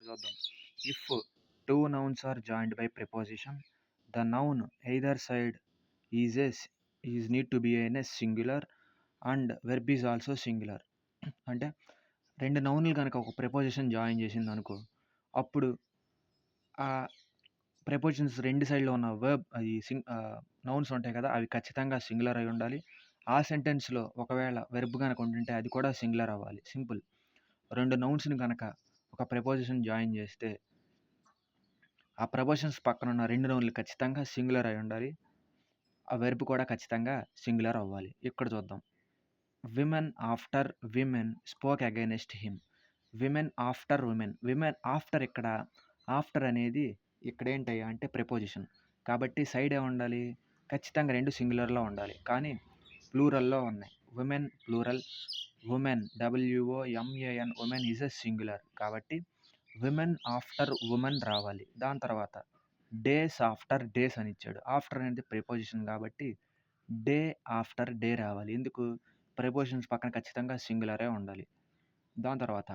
చూద్దాం. If two nouns are joined by preposition, the noun either side is need to be in a singular and verb is also singular. అంటే 2 నౌన్‌లు గనక ఒక preposition join చేసిందనుకో, అప్పుడు ఆ prepositions 2 సైడ్‌లో ఉన్న nouns ఉంటాయి కదా! అవి ఖచ్చితంగా సింగులర్ అయి ఉండాలి. ఆ సెంటెన్స్‌లో ఒకవేళ వెర్బ్ గనక ఉండుంటే అది కూడా సింగులర్ అవ్వాలి. సింపుల్. 2 నౌన్స్‌ని గనక ఒక ప్రిపోజిషన్ జాయిన్ చేస్తే, ఆ ప్రిపోజిషన్స్ పక్కనున్న 2 నౌన్‌లు ఖచ్చితంగా సింగులర్ అయి ఉండాలి. ఆ వెర్బ్ కూడా ఖచ్చితంగా సింగులర్ అవ్వాలి. ఇక్కడ చూద్దాం. Women after women spoke against him. Women after women. Women after ఇక్కడ ఆఫ్టర్ అనేది ఇక్కడేంటయ్యా అంటే ప్రిపోజిషన్. కాబట్టి సైడ్ ఏముండాలి? ఖచ్చితంగా 2 సింగులర్‌లో ఉండాలి. కానీ ప్లూరల్‌లో ఉన్నాయి. Women plural, woman WOMAN woman is a singular. కాబట్టి విమెన్ ఆఫ్టర్ వుమెన్ రావాలి. దాని తర్వాత డేస్ ఆఫ్టర్ డేస్ అని ఇచ్చాడు. ఆఫ్టర్ అనేది ప్రిపోజిషన్ కాబట్టి డే ఆఫ్టర్ డే రావాలి. ఎందుకు? ప్రిపోజిషన్స్ పక్కన ఖచ్చితంగా సింగులరే ఉండాలి. దాని తర్వాత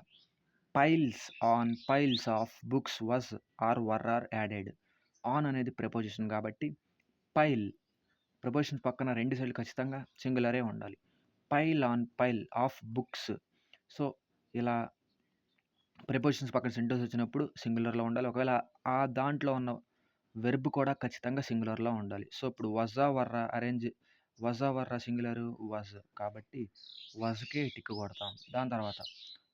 piles of books were are added. On అనేది ప్రిపోజిషన్ కాబట్టి పైల్ ప్రిపోజిషన్ పక్కన 2 సైడ్‌లు ఖచ్చితంగా సింగులరే ఉండాలి. Pile of books. సో, ఇలా ప్రిపోజిషన్స్ పక్కన సెంటెన్స్ వచ్చినప్పుడు సింగులర్‌లో ఉండాలి. ఒకవేళ ఆ దాంట్లో ఉన్న వెర్బ్ కూడా ఖచ్చితంగా సింగులర్‌లో ఉండాలి. సో, ఇప్పుడు వజా వర్రా సింగులరు వజ్. కాబట్టి వజ్‌కే టిక్ కొడతాం. దాని తర్వాత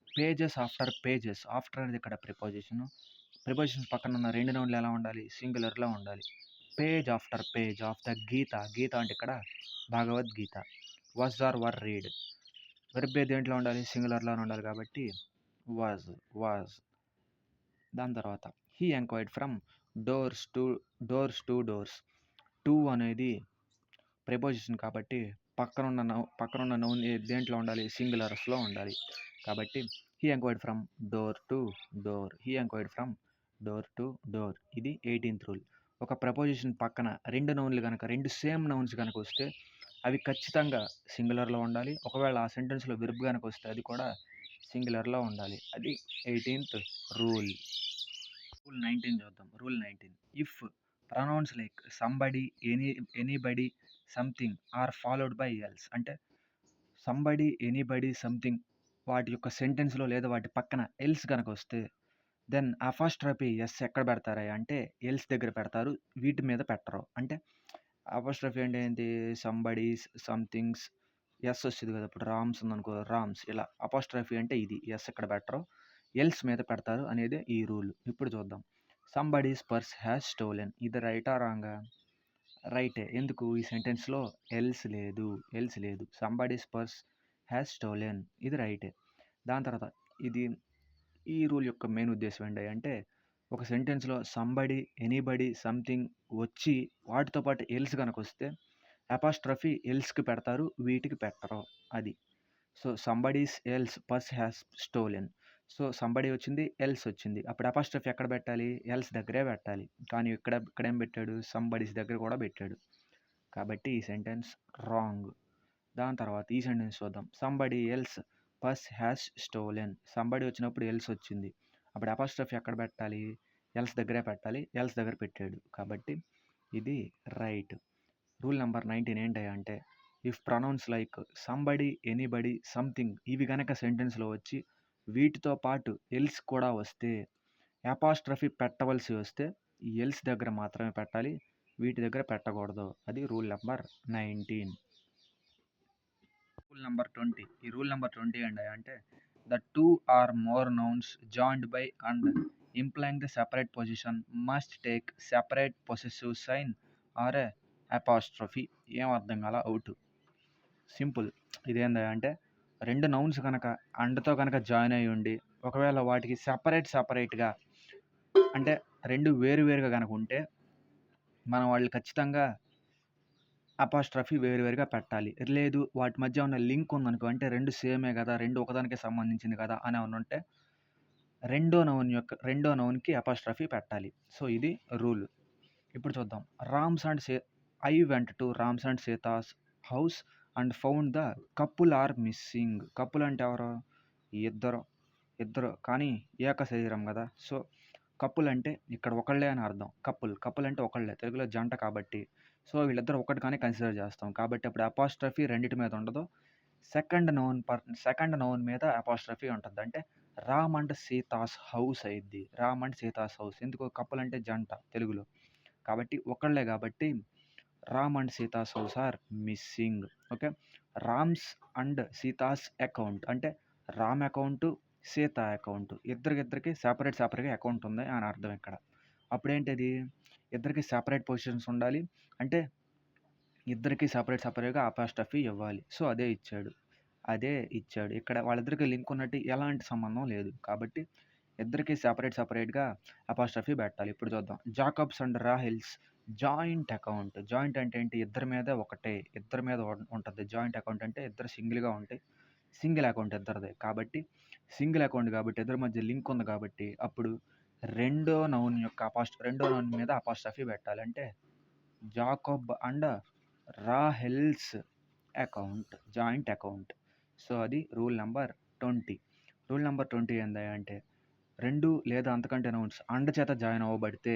పేజెస్ ఆఫ్టర్ పేజెస్. ఆఫ్టర్ అనేది ఇక్కడ ప్రిపోజిషను. ప్రిపోజిషన్స్ పక్కన ఉన్న 2 నౌన్‌లు ఎలా ఉండాలి? సింగులర్‌లో ఉండాలి. Page after page of the Gita. Gita అంటే ఇక్కడ భగవద్గీత. వర్ రీడ్. వెర్బ్ దేంట్లో ఉండాలి? సింగులర్‌లోనే ఉండాలి కాబట్టి వాజ్. దాని తర్వాత he enquired from doors to doors. To అనేది ప్రిపోజిషన్ కాబట్టి పక్కనున్న నౌన్ దేంట్లో ఉండాలి? సింగులర్స్‌లో ఉండాలి. కాబట్టి he enquired from door to door. He enquired from door to door. ఇది 18th రూల్. ఒక ప్రపోజిషన్ పక్కన 2 నౌన్‌లు గనక 2 సేమ్ నౌన్స్ గనక వస్తే అవి ఖచ్చితంగా సింగులర్‌లో ఉండాలి. ఒకవేళ ఆ సెంటెన్స్‌లో వెర్బ్ గనక వస్తే అది కూడా సింగులర్‌లో ఉండాలి. అది 18th రూల్. రూల్ 19 చూద్దాం. Rule 19. If pronouns like somebody, anybody, something are followed by else. అంటే సంబడి, ఎనీబడి, సంథింగ్ వాటి యొక్క సెంటెన్స్‌లో లేదా వాటి పక్కన ఎల్స్ గనక వస్తే దెన్ అపాస్ట్రఫీ ఎస్ ఎక్కడ పెడతారయ్యా అంటే ఎల్స్ దగ్గర పెడతారు. వీటి మీద పెట్టరు. అంటే అపాస్ట్రఫీ అంటే ఏంటి? సంబడీస్, సంథింగ్స్, ఎస్ వస్తది కదా! ఇప్పుడు రామ్స్ ఉందనుకో రామ్స్ ఇలా. అపాస్ట్రఫీ అంటే ఇది. ఎస్ ఇక్కడ పెట్టరు. ఎల్స్ మీద పెడతారు అనేది ఈ రూల్. ఇప్పుడు చూద్దాం. Somebody's purse has stolen. ఇది రైటా రాంగా? రైటే. ఎందుకు? ఈ సెంటెన్స్‌లో ఎల్స్ లేదు. Somebody's purse has stolen. ఇది రైటే. దాని తర్వాత ఈ రూల్ యొక్క మెయిన్ ఉద్దేశ్యం ఏంటంటే ఒక సెంటెన్స్‌లో సంబడి, ఎనీబడి, సంథింగ్ వచ్చి వాటితో పాటు ఎల్స్ గనక వస్తే అపాస్ట్రఫీ ఎల్స్‌కి పెడతారు. వీటికి పెట్టరు. అది. So, somebody's else purse has stolen. So, somebody వచ్చింది, ఎల్స్ వచ్చింది. అప్పుడు అపాస్ట్రఫీ ఎక్కడ పెట్టాలి? ఎల్స్ దగ్గరే పెట్టాలి. కానీ ఇక్కడేం పెట్టాడు? సంబడీస్ దగ్గర కూడా పెట్టాడు. కాబట్టి ఈ సెంటెన్స్ రాంగ్. దాని తర్వాత ఈ సెంటెన్స్ చూద్దాం. Somebody else purse has stolen. Somebody వచ్చినప్పుడు ఎల్స్ వచ్చింది. అప్పుడు అపాస్ట్రఫీ ఎక్కడ పెట్టాలి? ఎల్స్ దగ్గరే పెట్టాలి. ఎల్స్ దగ్గర పెట్టాడు. కాబట్టి ఇది రైట్. రూల్ నెంబర్ 19 ఏంటయ్యా అంటే if pronouns like somebody, anybody, something ఇవి గనక సెంటెన్స్‌లో వచ్చి వీటితో పాటు ఎల్స్ కూడా వస్తే అపాస్ట్రఫీ పెట్టవలసి వస్తే ఈ ఎల్స్ దగ్గర మాత్రమే పెట్టాలి. వీటి దగ్గర పెట్టకూడదు. అది రూల్ నెంబర్ 19. Rule number 20. ఈ రూల్ నెంబర్ 20 ఏంటంటే the two or more nouns joined by and implying the separate position must take separate possessive sign or a apostrophe. ఏం అర్థం కాల అవుట్. సింపుల్. ఇదేంటంటే 2 నౌన్స్ కనుక అండ్‌తో కనుక జాయిన్ అయ్యి ఉండి ఒకవేళ వాటికి సెపరేట్‌గా అంటే 2 వేరుగా గనక ఉంటే మనం వాళ్ళు ఖచ్చితంగా అపాస్ట్రఫీ వేరుగా పెట్టాలి. లేదు వాటి మధ్య ఉన్న లింక్ ఉందనుకో అంటే 2 సేమే కదా! 2 ఒకదానికే సంబంధించింది కదా! అని ఏమన్నా ఉంటే రెండో నౌన్‌కి అపాస్ట్రఫీ పెట్టాలి. సో, ఇది రూల్. ఇప్పుడు చూద్దాం. I went to Ram's and Sita's house and found the couple are missing. Couple అంటే ఎవరు? ఇద్దరు. ఇద్దరు కానీ ఏక శరీరం గదా! సో, కపుల్ అంటే ఇక్కడ ఒకళ్ళే అని అర్థం. కపుల్ అంటే ఒకళ్ళే. తెలుగులో జంట కాబట్టి. సో, వీళ్ళిద్దరూ ఒకటిగానే కన్సిడర్ చేస్తాం. కాబట్టి అప్పుడు అపాస్ట్రఫీ రెండిటి మీద ఉండదు. సెకండ్ నౌన్ మీద అపాస్ట్రఫీ ఉంటది. అంటే రామ్ అండ్ సీతాస్ హౌస్ అయిద్ది. Ram and Sita's house. ఎందుకు కపుల్ అంటే జంట తెలుగులో. కాబట్టి ఒకళ్ళే కాబట్టి Ram and Sita's house are missing. Okay. Ram's and Sita's account అంటే రామ్ అకౌంటు, సీత అకౌంట్. ఇద్దరికిద్దరికి సెపరేట్‌గా అకౌంట్ ఉంది అని అర్థం ఇక్కడ. అప్పుడేంటది? ఇద్దరికి సెపరేట్ పొజిషన్స్ ఉండాలి. అంటే ఇద్దరికీ సెపరేట్‌గా అపాస్ట్రఫీ ఇవ్వాలి. సో, అదే ఇచ్చాడు. ఇక్కడ వాళ్ళిద్దరికి లింక్ ఉన్నట్టు ఎలాంటి సంబంధం లేదు. కాబట్టి ఇద్దరికీ సెపరేట్‌గా అపాస్ట్రఫీ పెట్టాలి. ఇప్పుడు చూద్దాం. Jacob's and Rahel's joint account. Joint అంటే ఏంటి? ఇద్దరి మీద ఒకటే. ఇద్దరి మీద ఉంటది. జాయింట్ అకౌంట్ అంటే ఇద్దరు సింగిల్‌గా ఉంటే సింగిల్ అకౌంట్ ఇద్దరిదే. కాబట్టి సింగిల్ అకౌంట్ కాబట్టి ఇద్దరి మధ్య లింక్ ఉంది కాబట్టి అప్పుడు రెండో నౌన్ మీద అపాస్ట్రఫీ పెట్టాలి. అంటే Jacob and Rahel's account joint account. So, అది రూల్ నంబర్ 20. రూల్ నంబర్ 20 ఏందయ్యా అంటే 2 లేదా అంతకంటే నౌన్స్ అండ్ చేత జాయిన్ అవ్వబడితే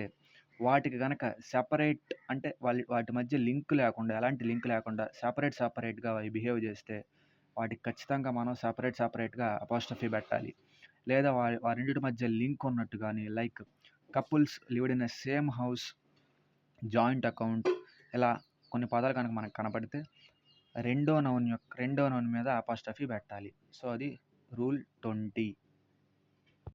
వాటికి గనక సెపరేట్ అంటే వాటి మధ్య లింక్ లేకుండా ఎలాంటి లింక్ లేకుండా సెపరేట్‌గా అవి బిహేవ్ చేస్తే వాటికి ఖచ్చితంగా మనం సెపరేట్‌గా అపాస్ట్రఫీ పెట్టాలి. లేదా వారిండిటి మధ్య లింక్ ఉన్నట్టు గాని like couples lived in a same house, joint account ఇలా కొన్ని పదాలు కనుక మనకు కనపడితే రెండో నౌన్ మీద అపాస్ట్రఫీ పెట్టాలి. సో, అది రూల్ 20.